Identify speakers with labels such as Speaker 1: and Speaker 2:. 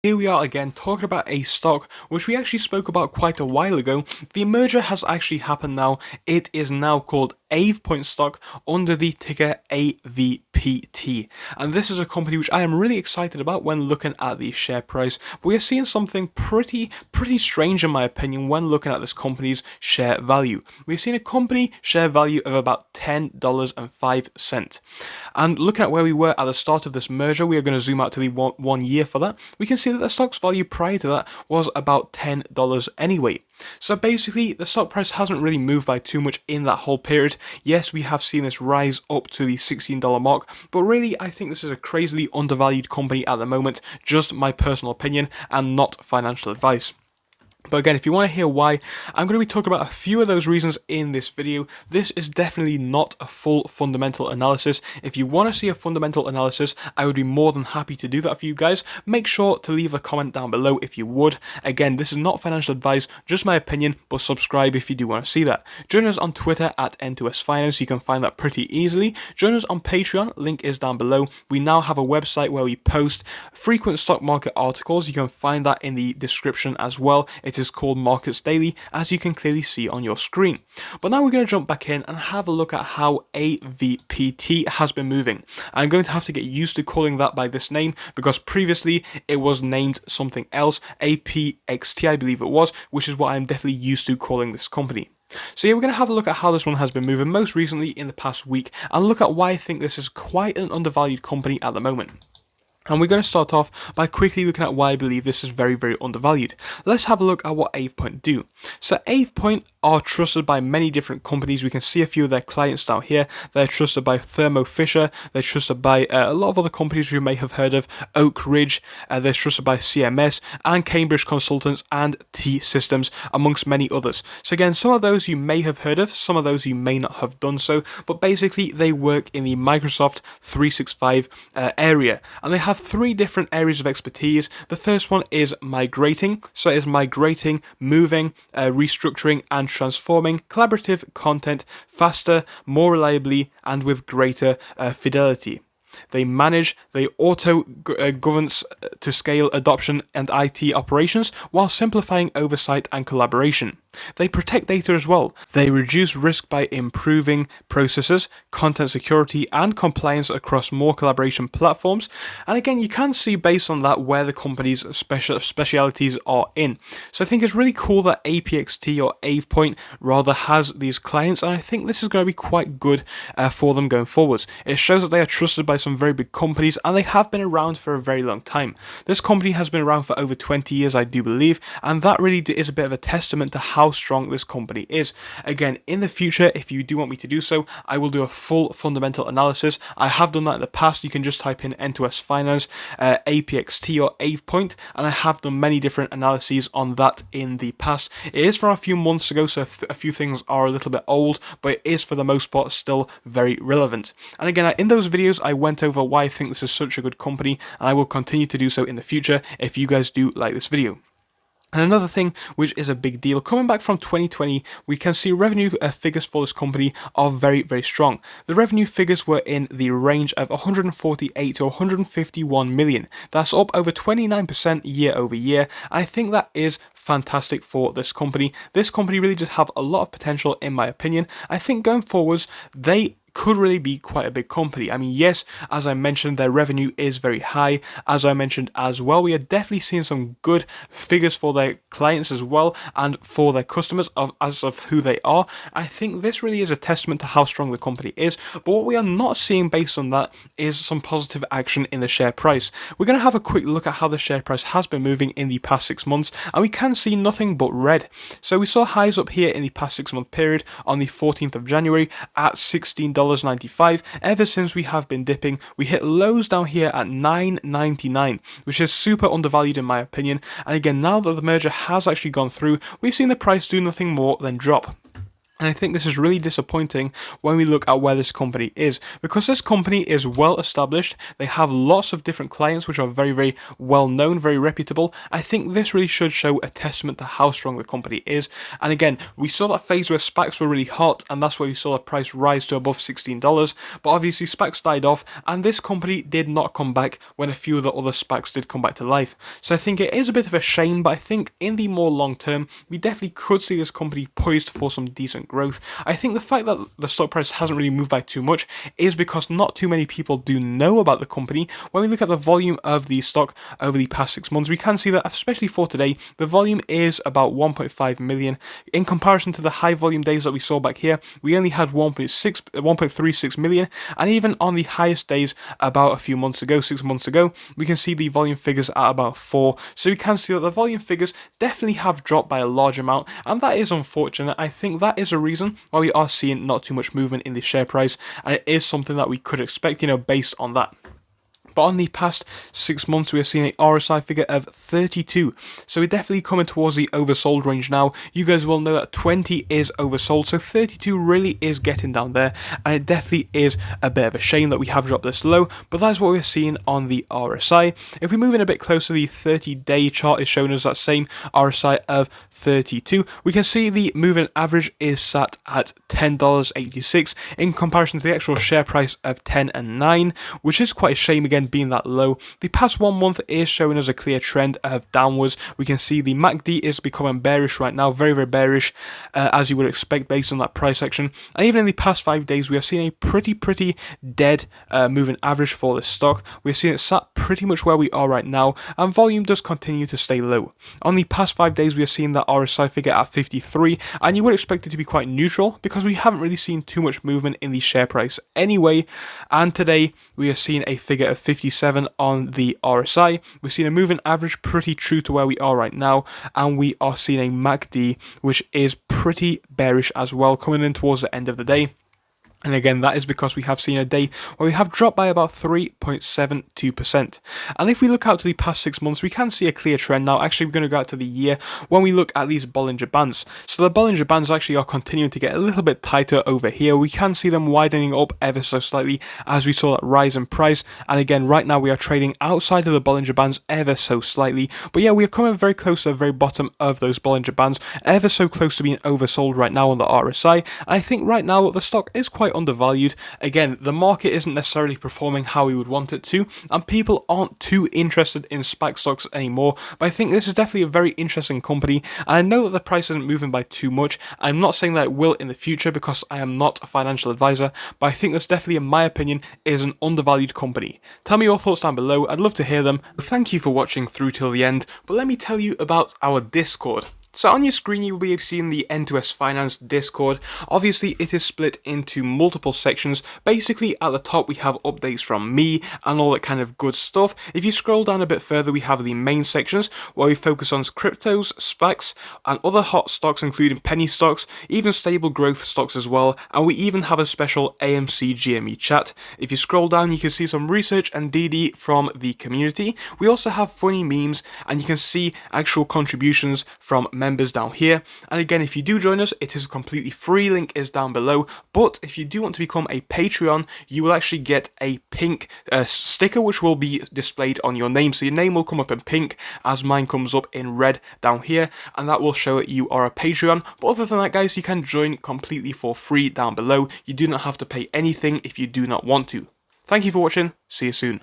Speaker 1: Here we are again talking about a stock which we actually spoke about quite a while ago. The merger has actually happened now. It is now called Apxt stock under the ticker AVPT. And this is a company which I am really excited about when looking at the share price. But we are seeing something pretty strange in my opinion when looking at this company's share value. We've seen a company share value of about $10.05. And looking at where we were at the start of this merger, we are going to zoom out to the one year for that. We can see that the stock's value prior to that was about $10 anyway. So basically, the stock price hasn't really moved by too much in that whole period. Yes, we have seen this rise up to the $16 mark, but really, I think this is a crazily undervalued company at the moment, just my personal opinion and not financial advice. But again, if you want to hear why, I'm going to be talking about a few of those reasons in this video. This is definitely not a full fundamental analysis. If you want to see a fundamental analysis, I would be more than happy to do that for you guys. Make sure to leave a comment down below if you would. Again, this is not financial advice, just my opinion, but subscribe if you do want to see that. Join us on Twitter at N2SFinance, you can find that pretty easily. Join us on Patreon, link is down below. We now have a website where we post frequent stock market articles. You can find that in the description as well. It is called Markets Daily, as you can clearly see on your screen. But now we're going to jump back in and have a look at how AVPT has been moving. I'm going to have to get used to calling that by this name because previously it was named something else, Apxt I believe it was, which is what I'm definitely used to calling this company. So yeah, we're going to have a look at how this one has been moving most recently in the past week and look at why I think this is quite an undervalued company at the moment. And we're going to start off by quickly looking at why I believe this is very undervalued. Let's have a look at what Apxt do. So Apxt are trusted by many different companies. We can see a few of their clients down here. They're trusted by Thermo Fisher. They're trusted by a lot of other companies you may have heard of. Oak Ridge. They're trusted by CMS and Cambridge Consultants and T-Systems, amongst many others. So again, some of those you may have heard of, some of those you may not have done so, but basically they work in the Microsoft 365 area, and they have three different areas of expertise. The first one is migrating. So it is migrating, moving, restructuring and transforming collaborative content faster, more reliably and with greater fidelity. They manage, they auto-governance to scale adoption and IT operations while simplifying oversight and collaboration. They protect data as well. They reduce risk by improving processes, content security and compliance across more collaboration platforms. And again, you can see based on that where the company's specialities are in. So I think it's really cool that Apxt or Apxt rather has these clients, and I think this is going to be quite good for them going forwards. It shows that they are trusted by some very big companies and they have been around for a very long time. This company has been around for over 20 years, I do believe, and that really is a bit of a testament to how strong this company is. Again, in the future, if you do want me to do so, I will do a full fundamental analysis. I have done that in the past. You can just type in N2SFinance, Apxt or Apxt, and I have done many different analyses on that in the past. It is from a few months ago, so a few things are a little bit old, but it is for the most part still very relevant. And again, in those videos, I went over why I think this is such a good company, and I will continue to do so in the future if you guys do like this video. And another thing which is a big deal, coming back from 2020, we can see revenue figures for this company are very strong. The revenue figures were in the range of 148 to 151 million. That's up over 29% year over year. I think that is fantastic for this company. This company really does have a lot of potential in my opinion. I think going forwards, they could really be quite a big company. I mean, yes, as I mentioned, their revenue is very high. As I mentioned as well, we are definitely seeing some good figures for their clients as well and for their customers as of who they are. I think this really is a testament to how strong the company is, but what we are not seeing based on that is some positive action in the share price. We're going to have a quick look at how the share price has been moving in the past 6 months, and we can see nothing but red. So we saw highs up here in the past 6-month period on the 14th of January at $16.95. Ever since we have been dipping, we hit lows down here at $9.99, which is super undervalued in my opinion. And again, now that the merger has actually gone through, we've seen the price do nothing more than drop. And I think this is really disappointing when we look at where this company is, because this company is well established. They have lots of different clients which are very, very well known, very reputable. I think this really should show a testament to how strong the company is. And again, we saw that phase where SPACs were really hot, and that's why we saw the price rise to above $16. But obviously SPACs died off, and this company did not come back when a few of the other SPACs did come back to life. So I think it is a bit of a shame, but I think in the more long term, we definitely could see this company poised for some decent growth. I think the fact that the stock price hasn't really moved by too much is because not too many people do know about the company. When we look at the volume of the stock over the past 6 months, we can see that, especially for today, the volume is about 1.5 million. In comparison to the high volume days that we saw back here, we only had 1.36 million, and even on the highest days about a few months ago, 6 months ago, we can see the volume figures at about 4. So we can see that the volume figures definitely have dropped by a large amount, and that is unfortunate. I think that is a reason why we are seeing not too much movement in the share price, and it is something that we could expect, based on that. But on the past 6 months, we are seeing a RSI figure of 32. So we're definitely coming towards the oversold range now. You guys will know that 20 is oversold, so 32 really is getting down there. And it definitely is a bit of a shame that we have dropped this low, but that's what we're seeing on the RSI. If we move in a bit closer, the 30-day chart is showing us that same RSI of 32. We can see the moving average is sat at $10.86 in comparison to the actual share price of 10 and 9, which is quite a shame again being that low. The past 1 month is showing us a clear trend of downwards. We can see the MACD is becoming bearish right now, very, very bearish, as you would expect based on that price action. And even in the past 5 days, we are seeing a pretty dead moving average for this stock. We're seeing it sat pretty much where we are right now, and volume does continue to stay low. On the past 5 days, we are seeing that RSI figure at 53, and you would expect it to be quite neutral because we haven't really seen too much movement in the share price anyway. And today, we are seeing a figure of 57 on the RSI. We're seeing a moving average pretty true to where we are right now, and we are seeing a MACD which is pretty bearish as well coming in towards the end of the day. And again, that is because we have seen a day where we have dropped by about 3.72%. And if we look out to the past 6 months, we can see a clear trend now. Actually, we're going to go out to the year when we look at these Bollinger Bands. So the Bollinger Bands actually are continuing to get a little bit tighter over here. We can see them widening up ever so slightly as we saw that rise in price. And again, right now we are trading outside of the Bollinger Bands ever so slightly. But yeah, we are coming very close to the very bottom of those Bollinger Bands, ever so close to being oversold right now on the RSI. And I think right now the stock is quite undervalued. Again, the market isn't necessarily performing how we would want it to, and people aren't too interested in SPAC stocks anymore, but I think this is definitely a very interesting company, and I know that the price isn't moving by too much. I'm not saying that it will in the future because I am not a financial advisor, but I think this definitely, in my opinion, is an undervalued company. Tell me your thoughts down below, I'd love to hear them. Thank you for watching through till the end, but let me tell you about our Discord. So on your screen you will be seeing the N2S Finance Discord. Obviously it is split into multiple sections. Basically at the top we have updates from me and all that kind of good stuff. If you scroll down a bit further, we have the main sections where we focus on cryptos, SPACs and other hot stocks including penny stocks, even stable growth stocks as well, and we even have a special AMC GME chat. If you scroll down you can see some research and DD from the community. We also have funny memes and you can see actual contributions from members down here. And again, if you do join us, it is completely free, link is down below. But if you do want to become a Patreon, you will actually get a pink sticker which will be displayed on your name. So your name will come up in pink as mine comes up in red down here, and that will show that you are a Patreon. But other than that guys, you can join completely for free down below. You do not have to pay anything if you do not want to. Thank you for watching, see you soon.